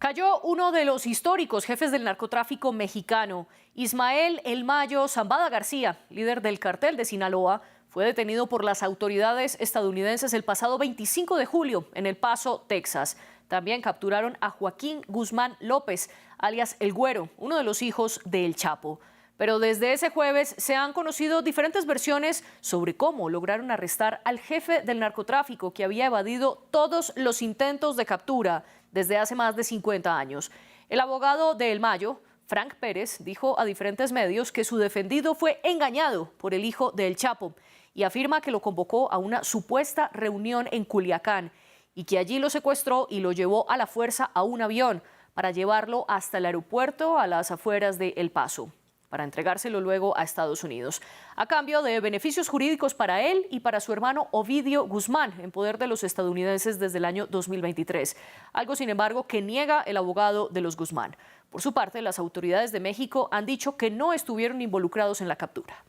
Cayó uno de los históricos jefes del narcotráfico mexicano. Ismael El Mayo Zambada García, líder del cartel de Sinaloa, fue detenido por las autoridades estadounidenses el pasado 25 de julio en El Paso, Texas. También capturaron a Joaquín Guzmán López, alias El Güero, uno de los hijos de El Chapo. Pero desde ese jueves se han conocido diferentes versiones sobre cómo lograron arrestar al jefe del narcotráfico que había evadido todos los intentos de captura desde hace más de 50 años. El abogado de El Mayo, Frank Pérez, dijo a diferentes medios que su defendido fue engañado por el hijo de El Chapo y afirma que lo convocó a una supuesta reunión en Culiacán y que allí lo secuestró y lo llevó a la fuerza a un avión para llevarlo hasta el aeropuerto a las afueras de El Paso, para entregárselo luego a Estados Unidos, a cambio de beneficios jurídicos para él y para su hermano Ovidio Guzmán, en poder de los estadounidenses desde el año 2023. Algo, sin embargo, que niega el abogado de los Guzmán. Por su parte, las autoridades de México han dicho que no estuvieron involucrados en la captura.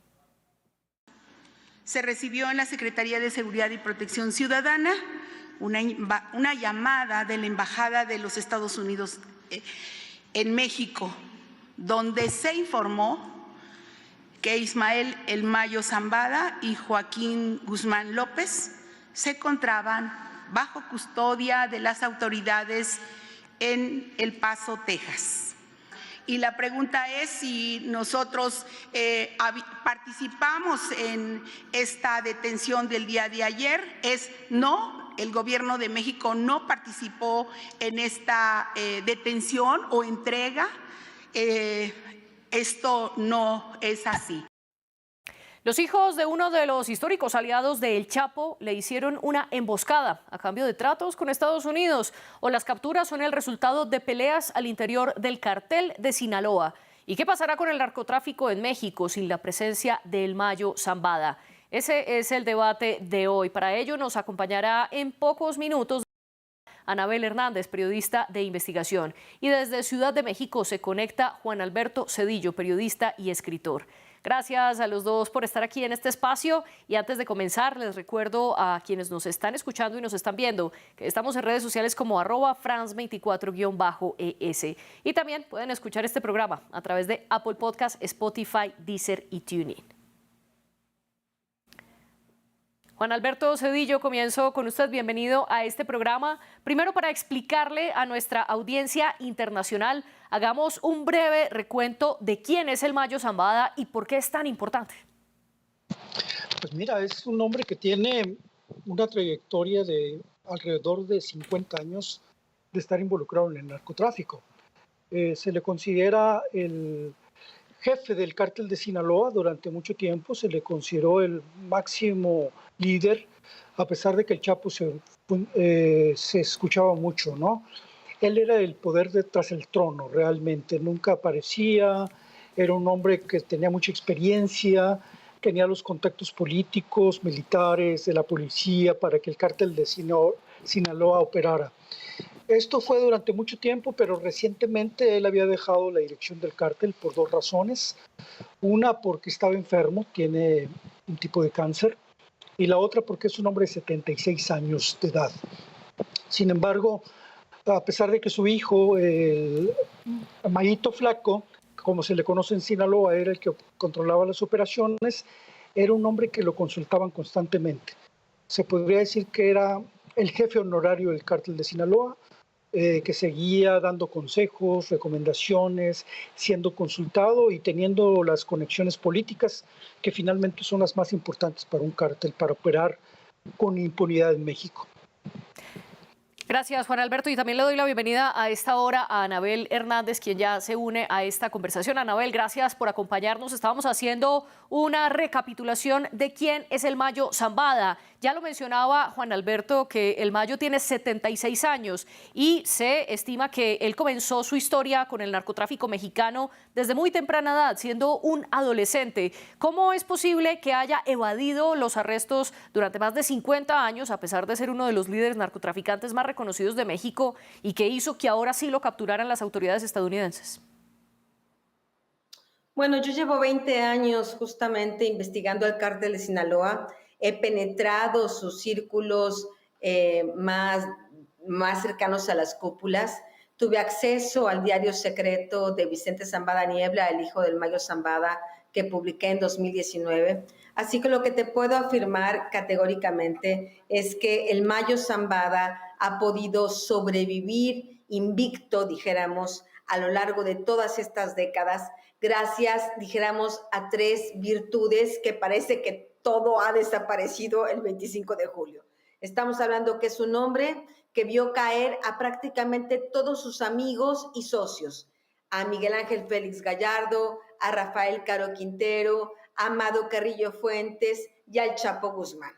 Se recibió en la Secretaría de Seguridad y Protección Ciudadana una llamada de la Embajada de los Estados Unidos en México, donde se informó que Ismael El Mayo Zambada y Joaquín Guzmán López se encontraban bajo custodia de las autoridades en El Paso, Texas. Y la pregunta es si nosotros participamos en esta detención del día de ayer. Es no, el gobierno de México no participó en esta detención o entrega. Esto no es así. Los hijos de uno de los históricos aliados de El Chapo le hicieron una emboscada a cambio de tratos con Estados Unidos, o las capturas son el resultado de peleas al interior del cartel de Sinaloa. ¿Y qué pasará con el narcotráfico en México sin la presencia de El Mayo Zambada? Ese es el debate de hoy. Para ello nos acompañará en pocos minutos Anabel Hernández, periodista de investigación. Y desde Ciudad de México se conecta Juan Alberto Cedillo, periodista y escritor. Gracias a los dos por estar aquí en este espacio. Y antes de comenzar, les recuerdo a quienes nos están escuchando y nos están viendo que estamos en redes sociales como @France24-ES. Y también pueden escuchar este programa a través de Apple Podcast, Spotify, Deezer y TuneIn. Juan Alberto Cedillo, comienzo con usted. Bienvenido a este programa. Primero, para explicarle a nuestra audiencia internacional, hagamos un breve recuento de quién es El Mayo Zambada y por qué es tan importante. Pues mira, es un hombre que tiene una trayectoria de alrededor de 50 años de estar involucrado en el narcotráfico. Se le considera el jefe del cártel de Sinaloa durante mucho tiempo, se le consideró el máximo líder, a pesar de que el Chapo se escuchaba mucho, ¿no? Él era el poder tras el trono, realmente, nunca aparecía, era un hombre que tenía mucha experiencia, tenía los contactos políticos, militares, de la policía, para que el cártel de Sinaloa operara. Esto fue durante mucho tiempo, pero recientemente él había dejado la dirección del cártel por dos razones. Una, porque estaba enfermo, tiene un tipo de cáncer, y la otra porque es un hombre de 76 años de edad. Sin embargo, a pesar de que su hijo, el Mayito Flaco, como se le conoce en Sinaloa, era el que controlaba las operaciones, era un hombre que lo consultaban constantemente. Se podría decir que era el jefe honorario del cártel de Sinaloa, que seguía dando consejos, recomendaciones, siendo consultado y teniendo las conexiones políticas que finalmente son las más importantes para un cártel para operar con impunidad en México. Gracias, Juan Alberto, y también le doy la bienvenida a esta hora a Anabel Hernández, quien ya se une a esta conversación. Anabel, gracias por acompañarnos. Estábamos haciendo una recapitulación de quién es El Mayo Zambada. Ya lo mencionaba Juan Alberto, que El Mayo tiene 76 años y se estima que él comenzó su historia con el narcotráfico mexicano desde muy temprana edad, siendo un adolescente. ¿Cómo es posible que haya evadido los arrestos durante más de 50 años, a pesar de ser uno de los líderes narcotraficantes más reconocidos de México, y que hizo que ahora sí lo capturaran las autoridades estadounidenses? Bueno, yo llevo 20 años justamente investigando al cártel de Sinaloa. He penetrado sus círculos más cercanos a las cúpulas. tuve acceso al diario secreto de Vicente Zambada Niebla, el hijo del Mayo Zambada, que publiqué en 2019. Así que lo que te puedo afirmar categóricamente es que el Mayo Zambada ha podido sobrevivir invicto, dijéramos, a lo largo de todas estas décadas, gracias, dijéramos, a tres virtudes que parece que todo ha desaparecido el 25 de julio. Estamos hablando que es un hombre que vio caer a prácticamente todos sus amigos y socios, a Miguel Ángel Félix Gallardo, a Rafael Caro Quintero, a Amado Carrillo Fuentes y al Chapo Guzmán.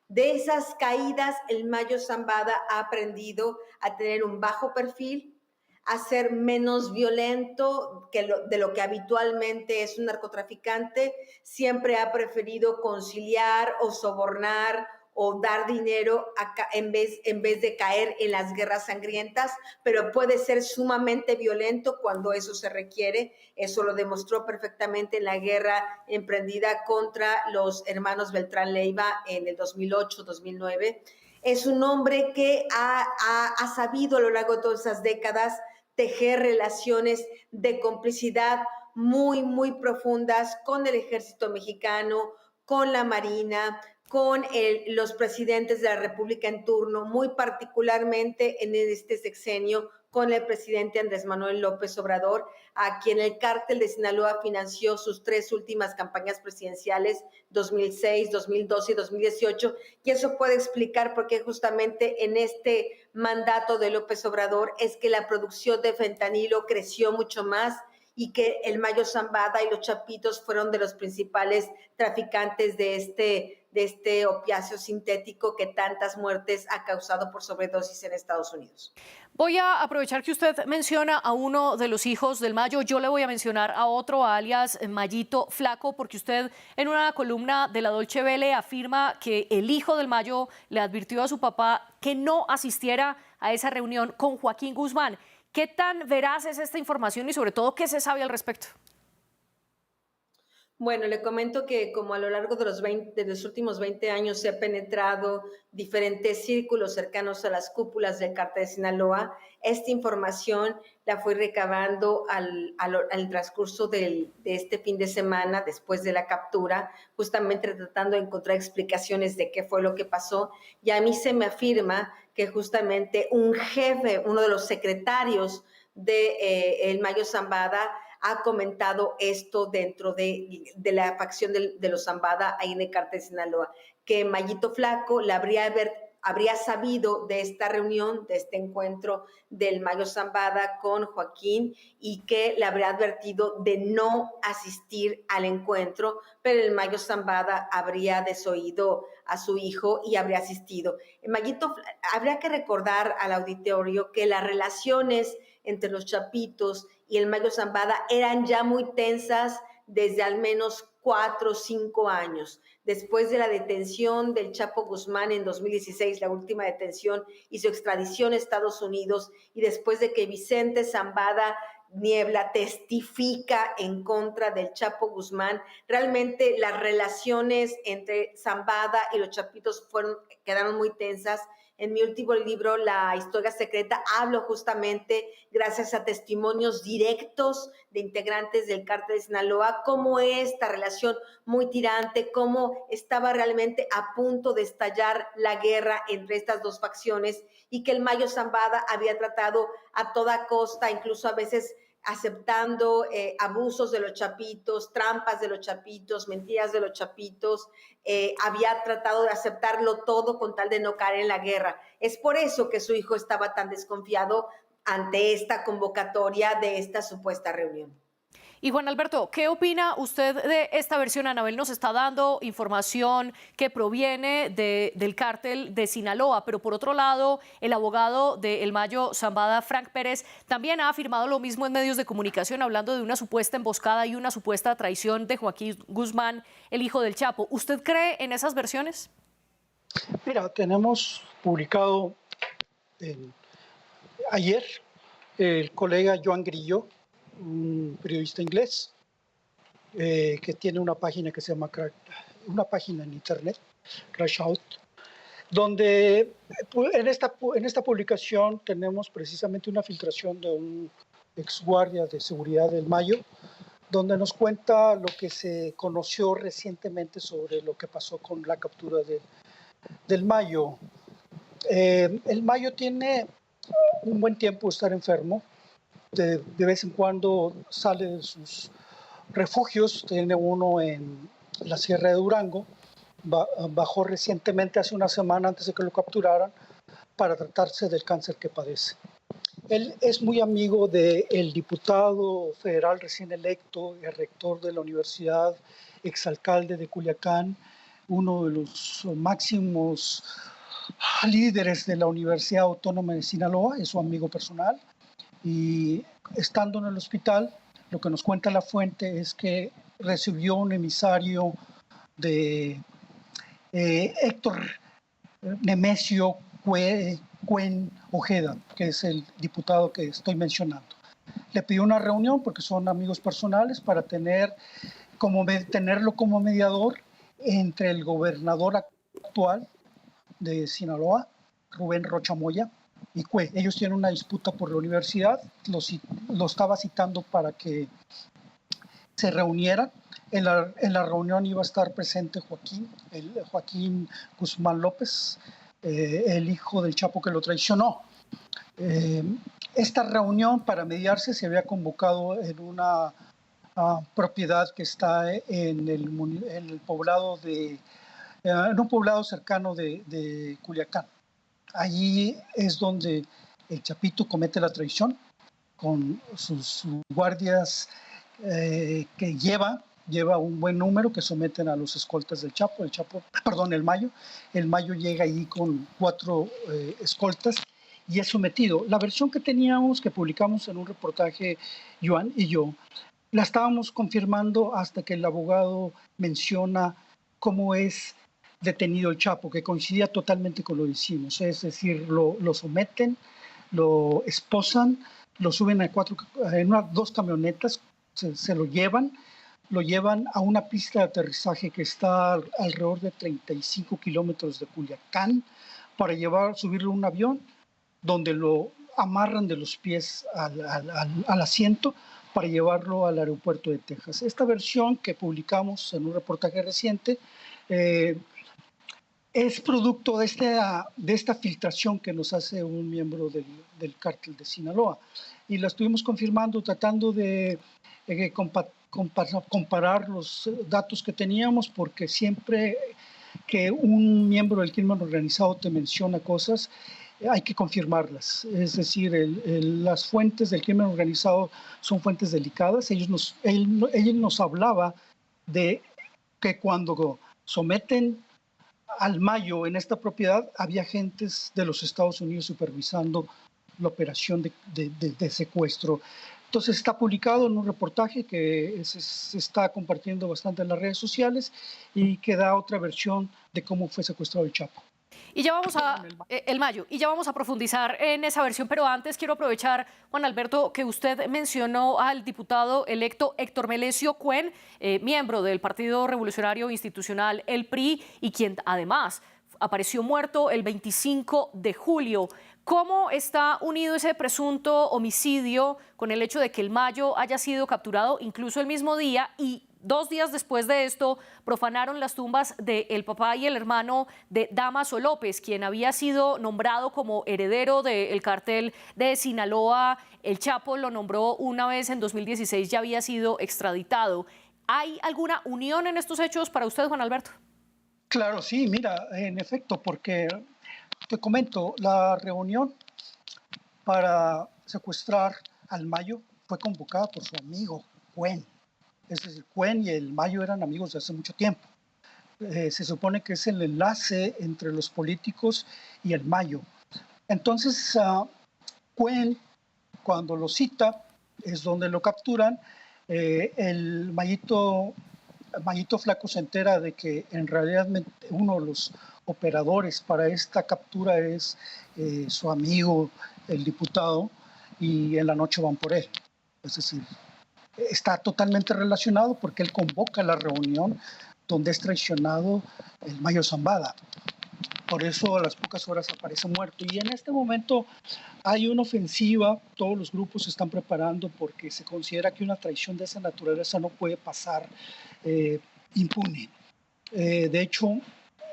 De esas caídas, el Mayo Zambada ha aprendido a tener un bajo perfil, a ser menos violento de lo que habitualmente es un narcotraficante. Siempre ha preferido conciliar o sobornar o dar dinero en vez de caer en las guerras sangrientas, pero puede ser sumamente violento cuando eso se requiere. Eso lo demostró perfectamente en la guerra emprendida contra los hermanos Beltrán Leiva en el 2008-2009. Es un hombre que ha sabido a lo largo de todas esas décadas tejer relaciones de complicidad muy, muy profundas con el ejército mexicano, con la Marina, con los presidentes de la República en turno, muy particularmente en este sexenio con el presidente Andrés Manuel López Obrador, a quien el cártel de Sinaloa financió sus tres últimas campañas presidenciales, 2006, 2012 y 2018, y eso puede explicar por qué justamente en este mandato de López Obrador es que la producción de fentanilo creció mucho más y que el Mayo Zambada y los Chapitos fueron de los principales traficantes de este opiáceo sintético que tantas muertes ha causado por sobredosis en Estados Unidos. Voy a aprovechar que usted menciona a uno de los hijos del Mayo. Yo le voy a mencionar a otro, alias Mayito Flaco, porque usted en una columna de la Dolce Vele afirma que el hijo del Mayo le advirtió a su papá que no asistiera a esa reunión con Joaquín Guzmán. ¿Qué tan veraz es esta información y sobre todo qué se sabe al respecto? Bueno, le comento que como a lo largo de los últimos 20 años se ha penetrado diferentes círculos cercanos a las cúpulas del cártel de Sinaloa, esta información la fui recabando al transcurso de este fin de semana, después de la captura, justamente tratando de encontrar explicaciones de qué fue lo que pasó. Y a mí se me afirma que justamente un jefe, uno de los secretarios de el Mayo Zambada, ha comentado esto dentro de la facción de los Zambada ahí en el cártel de Sinaloa, que Mayito Flaco habría sabido de esta reunión, de este encuentro del Mayo Zambada con Joaquín y que le habría advertido de no asistir al encuentro, pero el Mayo Zambada habría desoído a su hijo y habría asistido. Habría que recordar al auditorio que las relaciones entre los Chapitos y el Mayo Zambada eran ya muy tensas desde al menos 4 o 5 años. Después de la detención del Chapo Guzmán en 2016, la última detención y su extradición a Estados Unidos, y después de que Vicente Zambada Niebla testifica en contra del Chapo Guzmán, realmente las relaciones entre Zambada y los Chapitos quedaron muy tensas. En mi último libro, La Historia Secreta, hablo justamente, gracias a testimonios directos de integrantes del cártel de Sinaloa, cómo esta relación muy tirante, cómo estaba realmente a punto de estallar la guerra entre estas dos facciones y que el Mayo Zambada había tratado a toda costa, incluso a veces aceptando abusos de los Chapitos, trampas de los Chapitos, mentiras de los Chapitos, había tratado de aceptarlo todo con tal de no caer en la guerra. Es por eso que su hijo estaba tan desconfiado ante esta convocatoria de esta supuesta reunión. Y Juan Alberto, ¿qué opina usted de esta versión? Anabel nos está dando información que proviene del cártel de Sinaloa, pero por otro lado, el abogado de El Mayo Zambada, Frank Pérez, también ha afirmado lo mismo en medios de comunicación, hablando de una supuesta emboscada y una supuesta traición de Joaquín Guzmán, el hijo del Chapo. ¿Usted cree en esas versiones? Mira, tenemos publicado ayer el colega Joan Grillo, un periodista inglés que tiene una página que se llama una página en internet, Crash Out, donde en esta publicación tenemos precisamente una filtración de un exguardia de seguridad del Mayo, donde nos cuenta lo que se conoció recientemente sobre lo que pasó con la captura del Mayo. El Mayo tiene un buen tiempo de estar enfermo, de vez en cuando sale de sus refugios, tiene uno en la Sierra de Durango, bajó recientemente hace una semana antes de que lo capturaran para tratarse del cáncer que padece. Él es muy amigo del diputado federal recién electo, el rector de la universidad, exalcalde de Culiacán, uno de los máximos líderes de la Universidad Autónoma de Sinaloa, es su amigo personal. Y estando en el hospital, lo que nos cuenta la fuente es que recibió un emisario de Héctor Nemesio Cuen Ojeda, que es el diputado que estoy mencionando. Le pidió una reunión porque son amigos personales para tenerlo como mediador entre el gobernador actual de Sinaloa, Rubén Rocha Moya, y Cue. Ellos tienen una disputa por la universidad, lo estaba citando para que se reunieran. En la reunión iba a estar presente Joaquín Guzmán López, el hijo del Chapo que lo traicionó. Esta reunión para mediarse se había convocado en una propiedad que está en el poblado en un poblado cercano de Culiacán. Allí es donde el Chapito comete la traición con sus guardias que lleva un buen número que someten a los escoltas del Chapo. El Mayo. El Mayo llega allí con 4 escoltas y es sometido. La versión que teníamos, que publicamos en un reportaje, Joan y yo, la estábamos confirmando hasta que el abogado menciona cómo es detenido el Chapo, que coincidía totalmente con lo que hicimos. Es decir, lo someten, lo esposan, lo suben en 2 camionetas, se lo llevan a una pista de aterrizaje que está alrededor de 35 kilómetros de Culiacán para subirlo a un avión donde lo amarran de los pies al asiento para llevarlo al aeropuerto de Texas. Esta versión que publicamos en un reportaje reciente es producto de esta filtración que nos hace un miembro del cártel de Sinaloa. Y la estuvimos confirmando, tratando de comparar los datos que teníamos, porque siempre que un miembro del crimen organizado te menciona cosas, hay que confirmarlas. Es decir, las fuentes del crimen organizado son fuentes delicadas. Él nos hablaba de que cuando someten al Mayo en esta propiedad había agentes de los Estados Unidos supervisando la operación de secuestro. Entonces está publicado en un reportaje que se está compartiendo bastante en las redes sociales y que da otra versión de cómo fue secuestrado el Chapo. Y ya vamos el Mayo, y ya vamos a profundizar en esa versión, pero antes quiero aprovechar, Juan Alberto, que usted mencionó al diputado electo Héctor Melesio Cuen, miembro del Partido Revolucionario Institucional, el PRI, y quien además apareció muerto el 25 de julio. ¿Cómo está unido ese presunto homicidio con el hecho de que el Mayo haya sido capturado incluso el mismo día y 2 días después de esto profanaron las tumbas del papá y el hermano de Dámaso López, quien había sido nombrado como heredero del cartel de Sinaloa? El Chapo lo nombró una vez en 2016, ya había sido extraditado. ¿Hay alguna unión en estos hechos para usted, Juan Alberto? Claro, sí, mira, en efecto, porque te comento, la reunión para secuestrar al Mayo fue convocada por su amigo Cuen. Es decir, Cuen y el Mayo eran amigos de hace mucho tiempo. Se supone que es el enlace entre los políticos y el Mayo. Entonces, Cuen, cuando lo cita, es donde lo capturan. El Mayito Flaco se entera de que en realidad uno de los operadores para esta captura es su amigo, el diputado, y en la noche van por él. Es decir, está totalmente relacionado porque él convoca la reunión donde es traicionado el Mayo Zambada. por eso a las pocas horas aparece muerto. Y en este momento hay una ofensiva, todos los grupos se están preparando porque se considera que una traición de esa naturaleza no puede pasar impune. De hecho,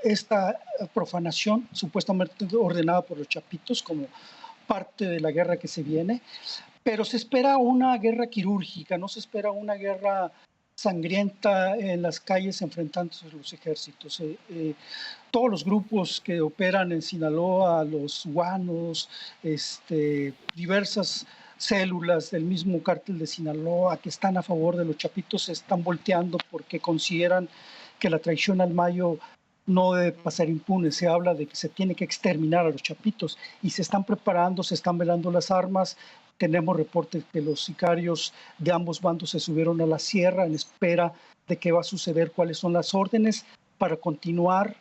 esta profanación supuestamente ordenada por los chapitos como parte de la guerra que se viene, pero se espera una guerra quirúrgica, no se espera una guerra sangrienta en las calles enfrentándose a los ejércitos. Todos los grupos que operan en Sinaloa, los guanos, diversas células del mismo cártel de Sinaloa que están a favor de los chapitos se están volteando porque consideran que la traición al Mayo no debe pasar impune. Se habla de que se tiene que exterminar a los chapitos y se están preparando, se están velando las armas. Tenemos reportes que los sicarios de ambos bandos se subieron a la sierra en espera de qué va a suceder, cuáles son las órdenes para continuar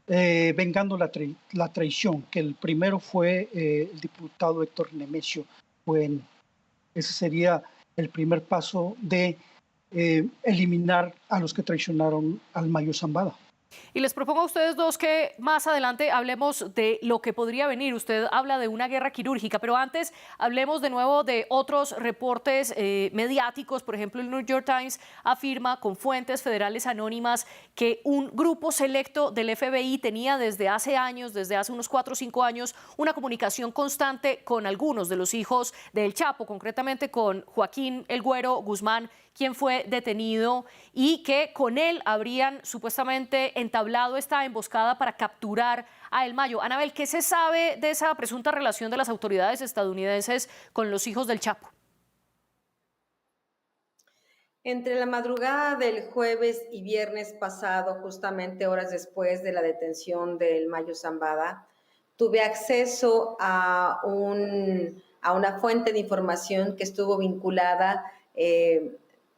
vengando la traición, que el primero fue el diputado Héctor Nemesio. Bueno, ese sería el primer paso de eliminar a los que traicionaron al Mayo Zambada. Y les propongo a ustedes dos que más adelante hablemos de lo que podría venir. Usted habla de una guerra quirúrgica, pero antes hablemos de nuevo de otros reportes mediáticos. Por ejemplo, el New York Times afirma con fuentes federales anónimas que un grupo selecto del FBI tenía desde hace años, desde hace unos 4 o 5 años, una comunicación constante con algunos de los hijos del Chapo, concretamente con Joaquín El Güero Guzmán, quien fue detenido, y que con él habrían supuestamente entablado esta emboscada para capturar a El Mayo. Anabel, ¿qué se sabe de esa presunta relación de las autoridades estadounidenses con los hijos del Chapo? Entre la madrugada del jueves y viernes pasado, justamente horas después de la detención del Mayo Zambada, tuve acceso a una fuente de información que estuvo vinculada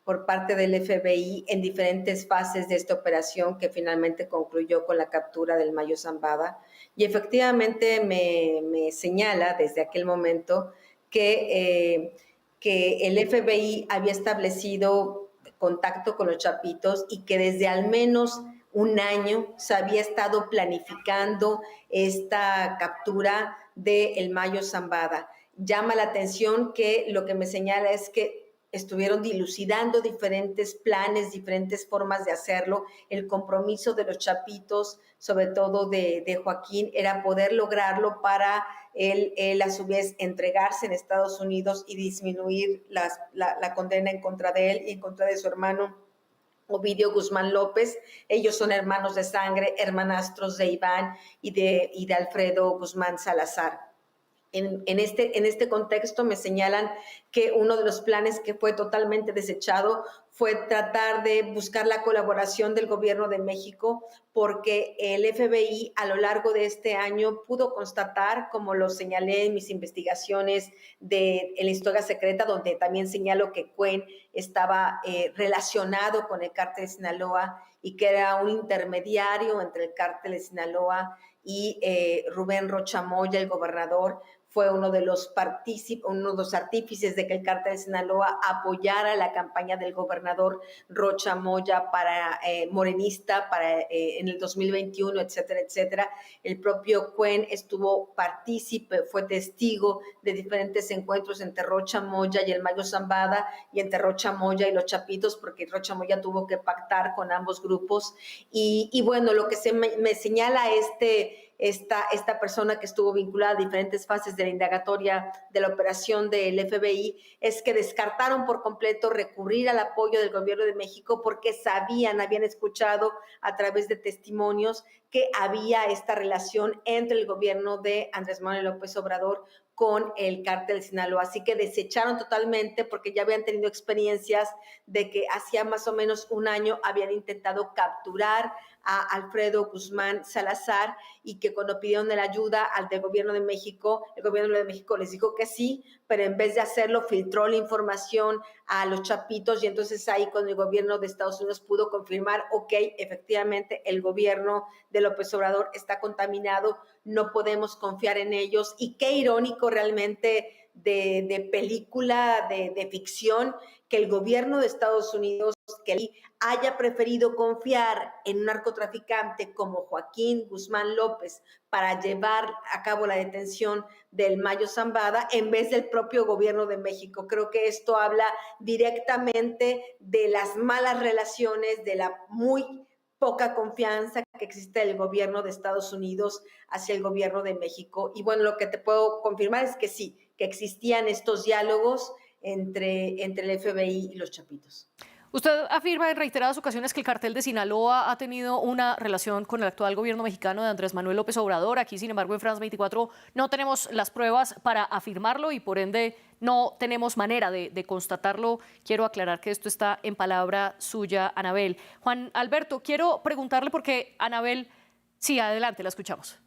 por parte del FBI en diferentes fases de esta operación que finalmente concluyó con la captura del Mayo Zambada. Y efectivamente me señala desde aquel momento que el FBI había establecido contacto con los chapitos y que desde al menos un año se había estado planificando esta captura del Mayo Zambada. Llama la atención que lo que me señala es que estuvieron dilucidando diferentes planes, diferentes formas de hacerlo. El compromiso de los chapitos, sobre todo de Joaquín, era poder lograrlo para él a su vez entregarse en Estados Unidos y disminuir la condena en contra de él y en contra de su hermano Ovidio Guzmán López. Ellos son hermanos de sangre, hermanastros de Iván y de Alfredo Guzmán Salazar. En este contexto me señalan que uno de los planes que fue totalmente desechado fue tratar de buscar la colaboración del gobierno de México, porque el FBI a lo largo de este año pudo constatar, como lo señalé en mis investigaciones en la historia secreta, donde también señalo que Cuen estaba relacionado con el cártel de Sinaloa y que era un intermediario entre el cártel de Sinaloa y Rubén Rocha Moya, el gobernador. Fue uno de los artífices de que el cártel de Sinaloa apoyara la campaña del gobernador Rocha Moya morenista en el 2021, etcétera, etcétera. El propio Cuen estuvo partícipe, fue testigo de diferentes encuentros entre Rocha Moya y el Mayo Zambada y entre Rocha Moya y los chapitos, porque Rocha Moya tuvo que pactar con ambos grupos. Y bueno, lo que me señala esta persona que estuvo vinculada a diferentes fases de la indagatoria de la operación del FBI es que descartaron por completo recurrir al apoyo del gobierno de México porque habían escuchado a través de testimonios que había esta relación entre el gobierno de Andrés Manuel López Obrador con el cártel de Sinaloa. Así que desecharon totalmente porque ya habían tenido experiencias de que hacía más o menos un año habían intentado capturar a Alfredo Guzmán Salazar y que cuando pidieron la ayuda del gobierno de México, el gobierno de México les dijo que sí, pero en vez de hacerlo filtró la información a los chapitos y entonces ahí con el gobierno de Estados Unidos pudo confirmar, ok, efectivamente el gobierno de López Obrador está contaminado, no podemos confiar en ellos. Y qué irónico realmente de película, de ficción, que el gobierno de Estados Unidos que él haya preferido confiar en un narcotraficante como Joaquín Guzmán López para llevar a cabo la detención del Mayo Zambada en vez del propio gobierno de México. Creo que esto habla directamente de las malas relaciones, de la muy poca confianza que existe del gobierno de Estados Unidos hacia el gobierno de México. Y bueno, lo que te puedo confirmar es que sí, que existían estos diálogos entre el FBI y los chapitos. Usted afirma en reiteradas ocasiones que el cartel de Sinaloa ha tenido una relación con el actual gobierno mexicano de Andrés Manuel López Obrador. Aquí, sin embargo, en France 24 no tenemos las pruebas para afirmarlo y por ende no tenemos manera de constatarlo. Quiero aclarar que esto está en palabra suya, Anabel. Juan Alberto, quiero preguntarle porque Anabel, sí, adelante, la escuchamos.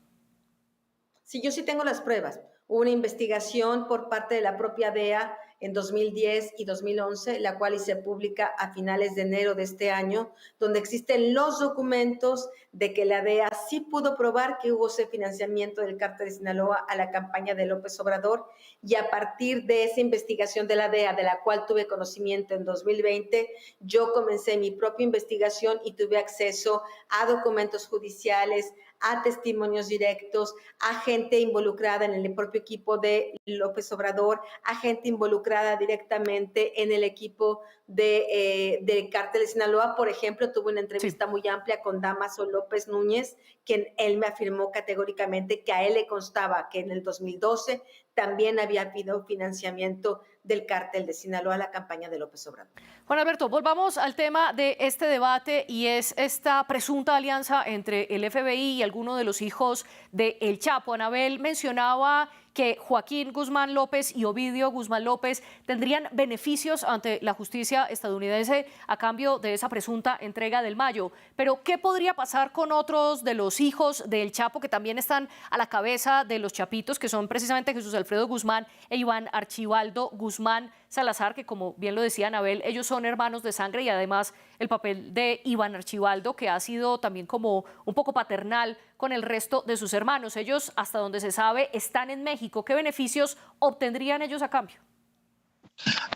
Sí, yo sí tengo las pruebas. Hubo una investigación por parte de la propia DEA en 2010 y 2011, la cual se publica a finales de enero de este año, donde existen los documentos de que la DEA sí pudo probar que hubo ese financiamiento del cártel de Sinaloa a la campaña de López Obrador, y a partir de esa investigación de la DEA, de la cual tuve conocimiento en 2020, yo comencé mi propia investigación y tuve acceso a documentos judiciales, a testimonios directos, a gente involucrada en el propio equipo de López Obrador, a gente involucrada directamente en el equipo del cártel de Sinaloa. Por ejemplo, tuve una entrevista muy amplia con Dámaso López Núñez, quien él me afirmó categóricamente que a él le constaba que en el 2012 también había habido financiamiento del cártel de Sinaloa a la campaña de López Obrador. Juan Alberto, volvamos al tema de este debate y es esta presunta alianza entre el FBI y alguno de los hijos de El Chapo. Anabel mencionaba que Joaquín Guzmán López y Ovidio Guzmán López tendrían beneficios ante la justicia estadounidense a cambio de esa presunta entrega del Mayo. Pero, ¿qué podría pasar con otros de los hijos del Chapo que también están a la cabeza de los chapitos, que son precisamente Jesús Alfredo Guzmán e Iván Archibaldo Guzmán Salazar, que como bien lo decía Anabel, ellos son hermanos de sangre, y además el papel de Iván Archibaldo, que ha sido también como un poco paternal con el resto de sus hermanos? Ellos, hasta donde se sabe, están en México. ¿Qué beneficios obtendrían ellos a cambio?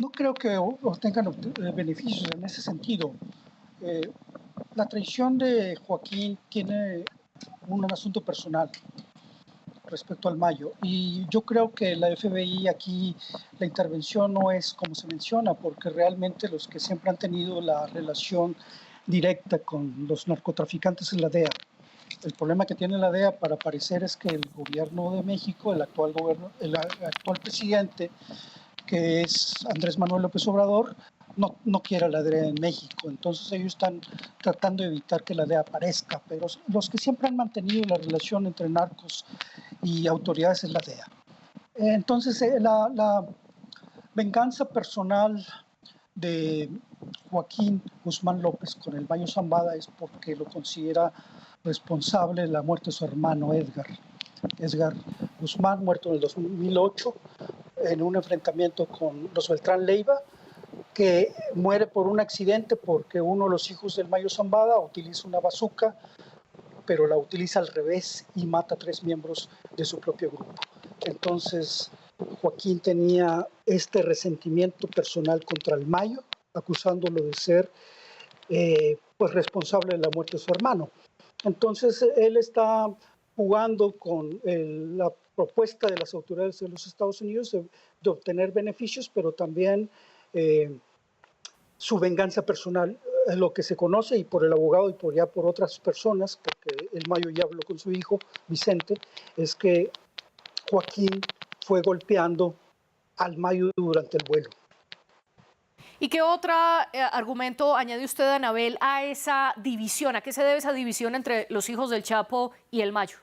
No creo que obtengan beneficios en ese sentido. La traición de Joaquín tiene un asunto personal respecto al Mayo, y yo creo que la FBI aquí, la intervención no es como se menciona, porque realmente los que siempre han tenido la relación directa con los narcotraficantes es la DEA. El problema que tiene la DEA, para parecer, es que el gobierno de México, el actual presidente, que es Andrés Manuel López Obrador, no quiere a la DEA en México. Entonces ellos están tratando de evitar que la DEA aparezca, pero los que siempre han mantenido la relación entre narcos y autoridades es la DEA. Entonces la venganza personal de Joaquín Guzmán López con el Mayo Zambada es porque lo considera responsable de la muerte de su hermano Edgar Guzmán, muerto en el 2008 en un enfrentamiento con los Beltrán Leiva, que muere por un accidente porque uno de los hijos del Mayo Zambada utiliza una bazuca, pero la utiliza al revés y mata a 3 miembros de su propio grupo. Entonces Joaquín tenía este resentimiento personal contra el Mayo, acusándolo de ser pues responsable de la muerte de su hermano. Entonces él está jugando con la propuesta de las autoridades de los Estados Unidos de obtener beneficios, pero también su venganza personal. Lo que se conoce, y por el abogado y por otras personas, porque el Mayo ya habló con su hijo Vicente, es que Joaquín fue golpeando al Mayo durante el vuelo. ¿Y qué otro argumento añade usted, Anabel, a esa división? ¿A qué se debe esa división entre los hijos del Chapo y el Mayo?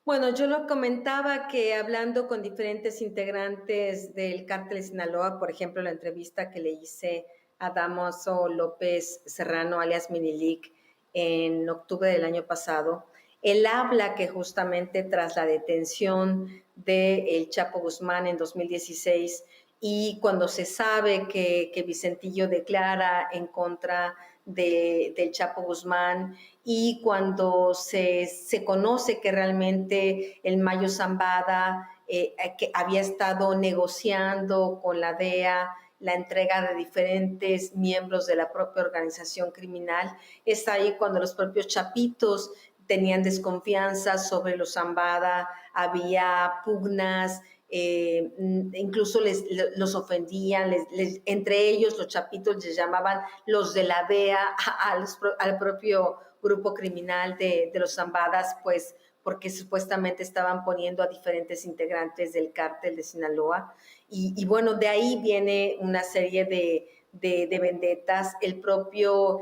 Bueno, yo lo comentaba que hablando con diferentes integrantes del cártel de Sinaloa, por ejemplo, la entrevista que le hice a Dámaso López Serrano, alias Minilic, en octubre del año pasado, él habla que justamente tras la detención del Chapo Guzmán en 2016 y cuando se sabe que Vicentillo declara en contra del Chapo Guzmán, y cuando se conoce que realmente el Mayo Zambada que había estado negociando con la DEA la entrega de diferentes miembros de la propia organización criminal. Es ahí cuando los propios chapitos tenían desconfianza sobre los Zambada, había pugnas, incluso los ofendían, entre ellos los chapitos les llamaban los de la DEA al propio grupo criminal de los Zambadas, pues porque supuestamente estaban poniendo a diferentes integrantes del cártel de Sinaloa. Y bueno, de ahí viene una serie de vendetas. El propio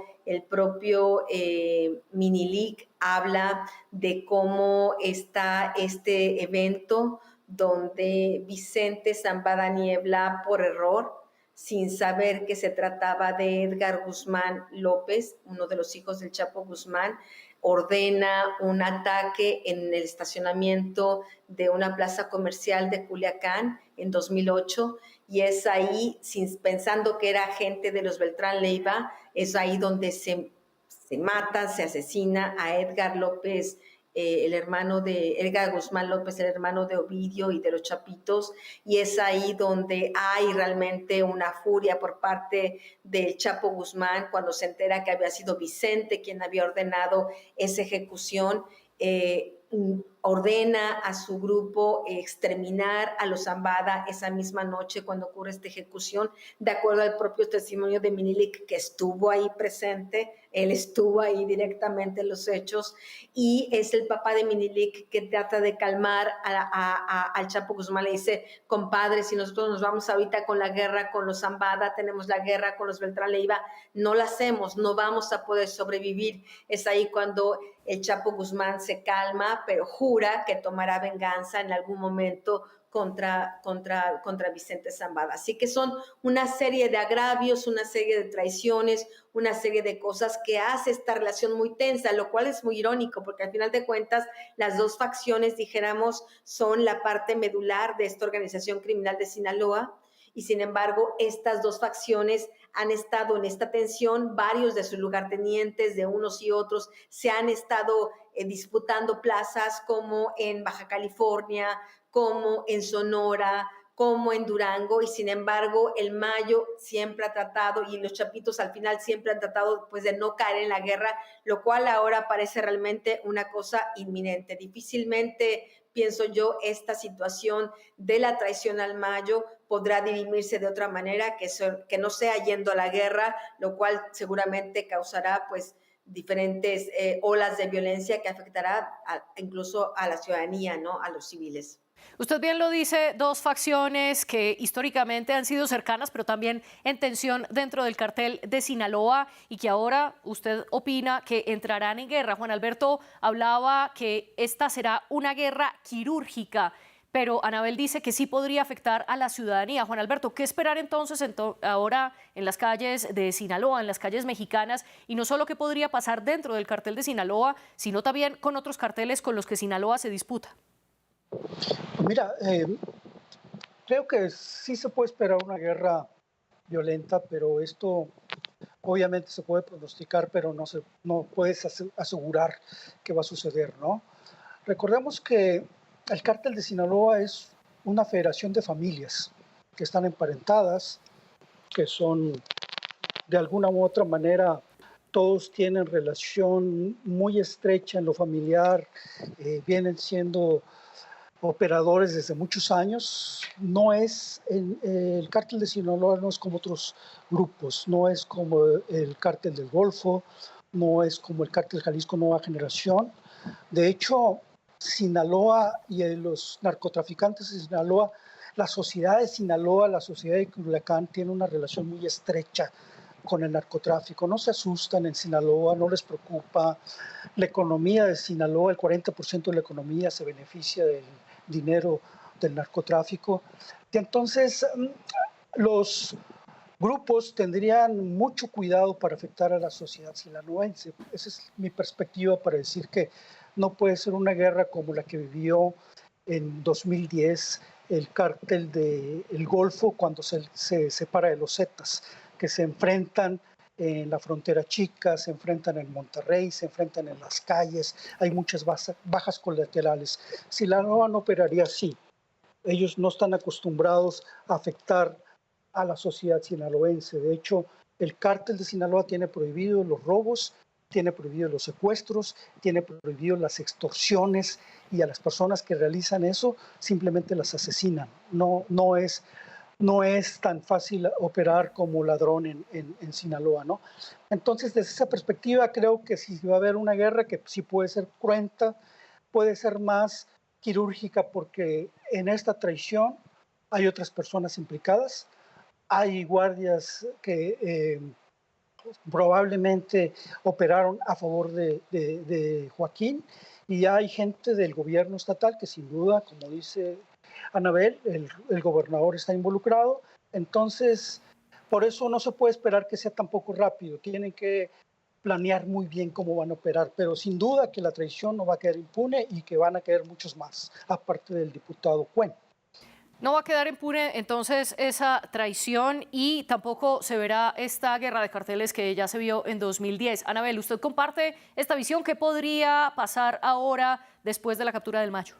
Minilic habla de cómo está este evento donde Vicente Zambada Niebla, por error, sin saber que se trataba de Edgar Guzmán López, uno de los hijos del Chapo Guzmán, ordena un ataque en el estacionamiento de una plaza comercial de Culiacán en 2008, y es ahí, pensando que era gente de los Beltrán Leiva, es ahí donde se mata, se asesina a Edgar López, el hermano de Edgar Guzmán López, el hermano de Ovidio y de los Chapitos, y es ahí donde hay realmente una furia por parte del Chapo Guzmán cuando se entera que había sido Vicente quien había ordenado esa ejecución. Ordena a su grupo exterminar a los Zambada esa misma noche cuando ocurre esta ejecución, de acuerdo al propio testimonio de Minilic, que estuvo ahí presente. Él estuvo ahí directamente en los hechos, y es el papá de Minilic que trata de calmar al Chapo Guzmán. Le dice: compadre, si nosotros nos vamos ahorita con la guerra con los Zambada, tenemos la guerra con los Beltrán Leiva, no la hacemos, no vamos a poder sobrevivir. Es ahí cuando el Chapo Guzmán se calma, pero jura que tomará venganza en algún momento contra Vicente Zambada. Así que son una serie de agravios, una serie de traiciones, una serie de cosas que hace esta relación muy tensa, lo cual es muy irónico, porque al final de cuentas las dos facciones, dijéramos, son la parte medular de esta organización criminal de Sinaloa, y sin embargo estas dos facciones han estado en esta tensión. Varios de sus lugartenientes, de unos y otros, se han estado disputando plazas, como en Baja California, como en Sonora, como en Durango, y sin embargo el Mayo siempre ha tratado, y los Chapitos al final siempre han tratado, pues, de no caer en la guerra, lo cual ahora parece realmente una cosa inminente. Difícilmente, pienso yo, esta situación de la traición al Mayo podrá dirimirse de otra manera que no sea yendo a la guerra, lo cual seguramente causará, pues, diferentes olas de violencia que afectará incluso a la ciudadanía, ¿no? A los civiles. Usted bien lo dice, dos facciones que históricamente han sido cercanas, pero también en tensión dentro del cartel de Sinaloa, y que ahora usted opina que entrarán en guerra. Juan Alberto hablaba que esta será una guerra quirúrgica, pero Anabel dice que sí podría afectar a la ciudadanía. Juan Alberto, ¿qué esperar entonces ahora en las calles de Sinaloa, en las calles mexicanas? Y no solo qué podría pasar dentro del cartel de Sinaloa, sino también con otros carteles con los que Sinaloa se disputa. Mira, creo que sí se puede esperar una guerra violenta, pero esto obviamente se puede pronosticar, pero no puedes asegurar que va a suceder, ¿no? Recordemos que el cártel de Sinaloa es una federación de familias que están emparentadas, que son de alguna u otra manera, todos tienen relación muy estrecha en lo familiar, vienen siendo operadores desde muchos años. No es el cártel de Sinaloa no es como otros grupos, no es como el cártel del Golfo, no es como el cártel Jalisco Nueva Generación. De hecho, Sinaloa y los narcotraficantes de Sinaloa, la sociedad de Sinaloa, la sociedad de Culiacán, tiene una relación muy estrecha con el narcotráfico. No se asustan en Sinaloa, no les preocupa. La economía de Sinaloa, el 40% de la economía se beneficia del dinero del narcotráfico. Entonces, los grupos tendrían mucho cuidado para afectar a la sociedad sinaloense. Esa es mi perspectiva para decir que no puede ser una guerra como la que vivió en 2010 el cártel del Golfo cuando se separa de los Zetas, que se enfrentan en la frontera chica, se enfrentan en Monterrey, se enfrentan en las calles, hay muchas bajas colaterales. Sinaloa no operaría así. Ellos no están acostumbrados a afectar a la sociedad sinaloense. De hecho, el cártel de Sinaloa tiene prohibido los robos, tiene prohibido los secuestros, tiene prohibido las extorsiones y a las personas que realizan eso simplemente las asesinan. No es tan fácil operar como ladrón en Sinaloa, ¿no? Entonces, desde esa perspectiva, creo que si va a haber una guerra que sí puede ser cruenta, puede ser más quirúrgica, porque en esta traición hay otras personas implicadas, hay guardias que probablemente operaron a favor de Joaquín, y hay gente del gobierno estatal que sin duda, como dice Anabel, el gobernador está involucrado. Entonces, por eso no se puede esperar que sea tampoco rápido. Tienen que planear muy bien cómo van a operar, pero sin duda que la traición no va a quedar impune y que van a quedar muchos más, aparte del diputado Cuen. No va a quedar impune entonces esa traición y tampoco se verá esta guerra de carteles que ya se vio en 2010. Anabel, ¿usted comparte esta visión? ¿Qué podría pasar ahora después de la captura del Mayo?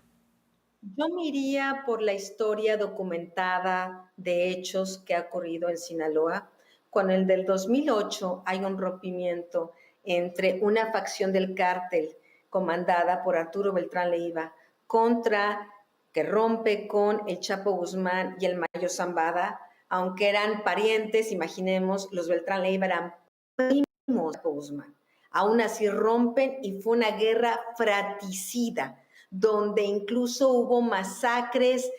Yo me iría por la historia documentada de hechos que ha ocurrido en Sinaloa. Con el del 2008 hay un rompimiento entre una facción del cártel comandada por Arturo Beltrán Leiva contra que rompe con el Chapo Guzmán y el Mayo Zambada, aunque eran parientes, imaginemos, los Beltrán Leiva eran primos de Chapo Guzmán. Aún así rompen y fue una guerra fratricida donde incluso hubo masacres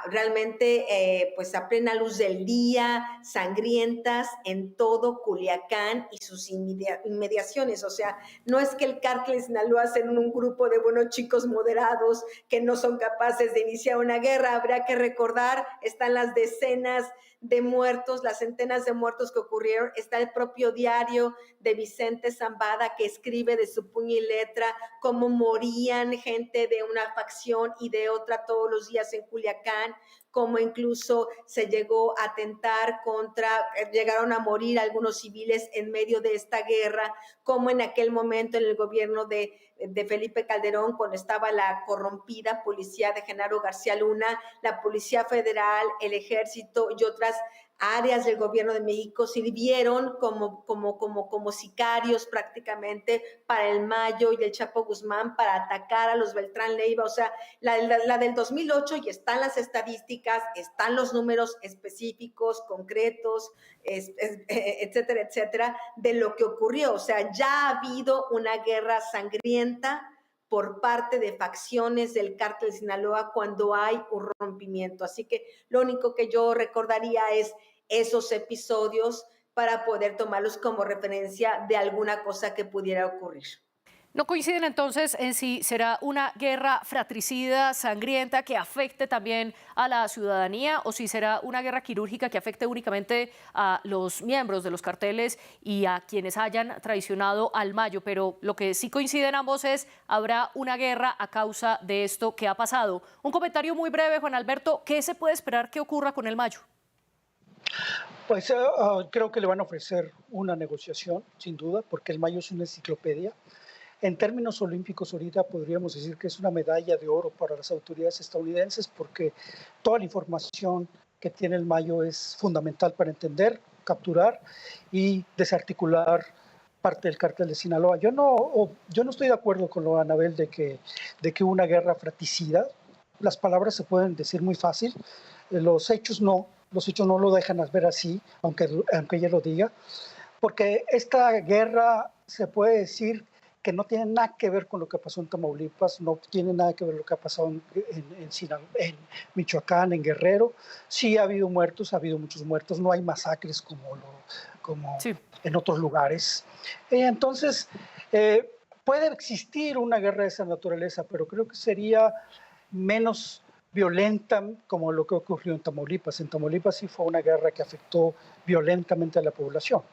realmente pues a plena luz del día, sangrientas en todo Culiacán y sus inmediaciones. O sea, no es que el cártel de Sinaloa sea un grupo de buenos chicos moderados que no son capaces de iniciar una guerra. Habrá que recordar, están las decenas de muertos, las centenas de muertos que ocurrieron, está el propio diario de Vicente Zambada que escribe de su puño y letra cómo morían gente de una facción y de otra todos los días en Culiacán, cómo incluso se llegó a atentar llegaron a morir algunos civiles en medio de esta guerra, como en aquel momento en el gobierno de Felipe Calderón, cuando estaba la corrompida policía de Genaro García Luna, la Policía Federal, el Ejército y otras áreas del gobierno de México sirvieron como sicarios prácticamente para el Mayo y el Chapo Guzmán para atacar a los Beltrán Leiva. O sea, la del 2008 y están las estadísticas, están los números específicos, concretos, etcétera, etcétera, de lo que ocurrió. O sea, ya ha habido una guerra sangrienta por parte de facciones del cártel de Sinaloa cuando hay un rompimiento. Así que lo único que yo recordaría es esos episodios para poder tomarlos como referencia de alguna cosa que pudiera ocurrir. ¿No coinciden entonces en si será una guerra fratricida, sangrienta, que afecte también a la ciudadanía o si será una guerra quirúrgica que afecte únicamente a los miembros de los carteles y a quienes hayan traicionado al Mayo? Pero lo que sí coinciden ambos es habrá una guerra a causa de esto que ha pasado. Un comentario muy breve, Juan Alberto, ¿qué se puede esperar que ocurra con el Mayo? Pues creo que le van a ofrecer una negociación, sin duda, porque el Mayo es una enciclopedia. En términos olímpicos, ahorita podríamos decir que es una medalla de oro para las autoridades estadounidenses porque toda la información que tiene el Mayo es fundamental para entender, capturar y desarticular parte del cártel de Sinaloa. Yo no estoy de acuerdo con lo de Anabel de que hubo una guerra fratricida. Las palabras se pueden decir muy fácil, los hechos no lo dejan ver así, aunque ella lo diga, porque esta guerra se puede decir que no tiene nada que ver con lo que pasó en Tamaulipas, no tiene nada que ver con lo que ha pasado en Michoacán, en Guerrero. Sí ha habido muertos, ha habido muchos muertos, no hay masacres como Sí. en otros lugares. Entonces, puede existir una guerra de esa naturaleza, pero creo que sería menos violenta como lo que ocurrió en Tamaulipas. En Tamaulipas sí fue una guerra que afectó violentamente a la población.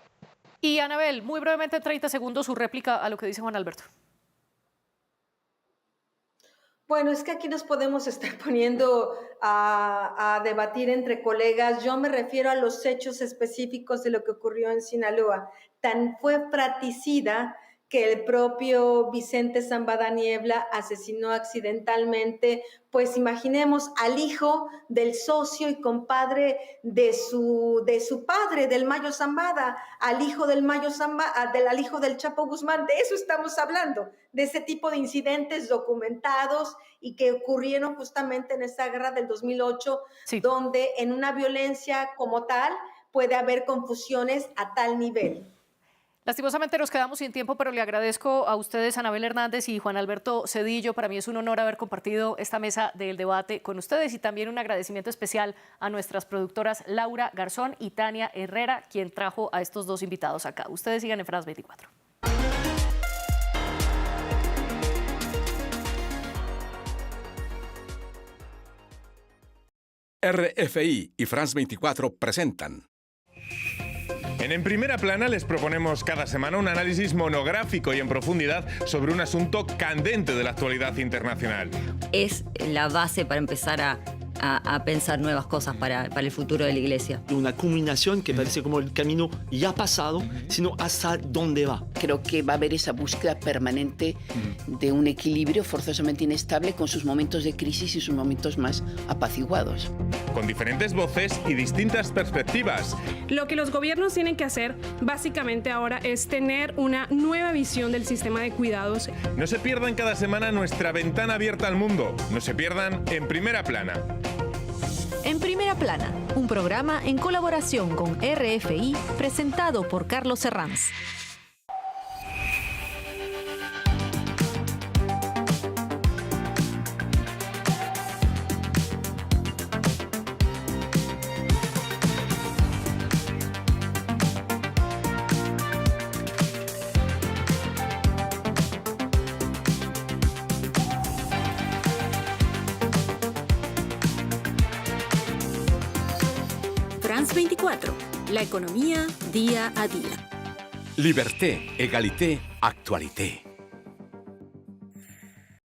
Y Anabel, muy brevemente, 30 segundos, su réplica a lo que dice Juan Alberto. Bueno, es que aquí nos podemos estar poniendo a debatir entre colegas. Yo me refiero a los hechos específicos de lo que ocurrió en Sinaloa. Tan fue fratricida que el propio Vicente Zambada Niebla asesinó accidentalmente, pues imaginemos al hijo del socio y compadre de su padre, del Mayo Zambada, al hijo del Mayo Zambada, al hijo del Chapo Guzmán. De eso estamos hablando, de ese tipo de incidentes documentados y que ocurrieron justamente en esa guerra del 2008, Sí. donde en una violencia como tal puede haber confusiones a tal nivel. Lastimosamente nos quedamos sin tiempo, pero le agradezco a ustedes, Anabel Hernández y Juan Alberto Cedillo. Para mí es un honor haber compartido esta mesa del debate con ustedes y también un agradecimiento especial a nuestras productoras Laura Garzón y Tania Herrera, quien trajo a estos dos invitados acá. Ustedes sigan en France 24. RFI y France 24 presentan. En Primera Plana les proponemos cada semana un análisis monográfico y en profundidad sobre un asunto candente de la actualidad internacional. Es la base para empezar a pensar nuevas cosas para el futuro de la Iglesia. Una culminación que parece como el camino ya pasado, sino hasta dónde va. Creo que va a haber esa búsqueda permanente de un equilibrio forzosamente inestable con sus momentos de crisis y sus momentos más apaciguados. Con diferentes voces y distintas perspectivas. Lo que los gobiernos tienen que hacer básicamente ahora es tener una nueva visión del sistema de cuidados. No se pierdan cada semana nuestra ventana abierta al mundo. No se pierdan En Primera Plana. En Primera Plana, un programa en colaboración con RFI presentado por Carlos Herranz. France 24, la economía día a día. Liberté, égalité, actualité.